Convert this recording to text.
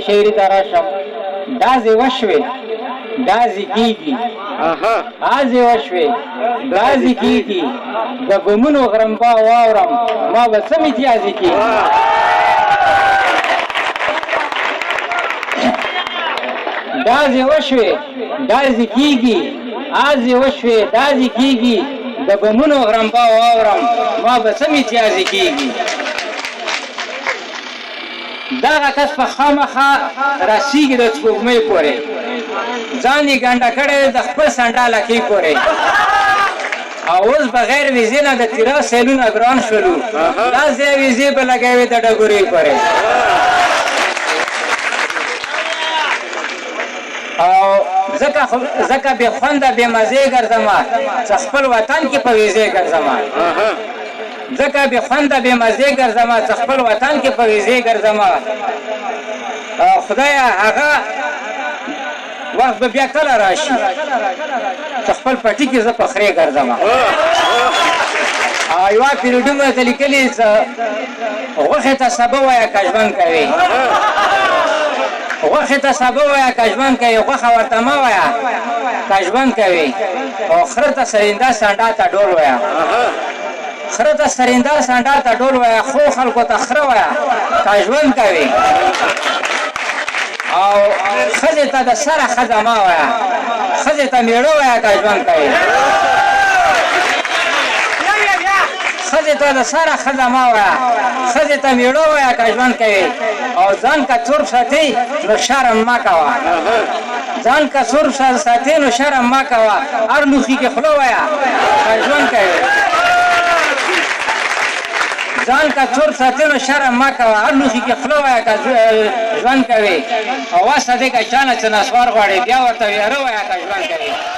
شعری ته راشم ډازې وشوې ډازې کېږي ډازې وشوې ډازې کېږي د بمونو غرمبا واورم ما به څه متیازې کېږي ډازې وشوې ډازې کېږي ډازې وشوې ډازې کېږي د بمونو غرمبا واورم ما به څه متیازې کېږي دغه کس په خامخا رسیږي د سپوږمۍ پورې ځان یې ګنډه کړی د خپل سنډالکۍ پورې او اوس بغیر ویزې نه د تیرا سیلونه ګران شولو دا ځای ویزې به لګوي د ډګورۍ پورې او ځکه بې خونده بې مزې ګرځمه چې خپل وطن کې په ویزې ګرځمه ځکه بې خونده بې مزې ګرځمه چې خپل وطن کې په ویزې ګرځمه خدایه هغه وخت به بیا کله راشي چې خپل پټي کې زه پخرې ګرځمه یوه پیرډي مې ته لیکلي چې غوښې ته سبه وایه که ژوند کوې غوښې ته سبه وایه که ژوند کوې غوښه ورته مه وایه که ژوند کوې او خره ته سرینده سنډا ته ډول وایه خره ته سرینده سنډا ته ډول وایه خو خلکو ته خره وایه که ژوند کوې او ښځې ته د سره ښځه مه وایه ښځې ته مېړه وایه که ژوند کوې ښځې ته د سره ښځه مه وایه ښځې ته مېړه وایه که ژوند کوې او ځان که څور ساتې نو شرم مه کوه ځان که څور ساتې نو شرم مه کوه هر لوښي کې خوله وایه که ژوند کوې ځان که څور ساتې نو شرم مه کوه هر لوښي کې خوله وایه که ژوند کوې او وسه دې که چا نه څه نسوار غواړې بیا ورته ویره وایه که ژوند کوې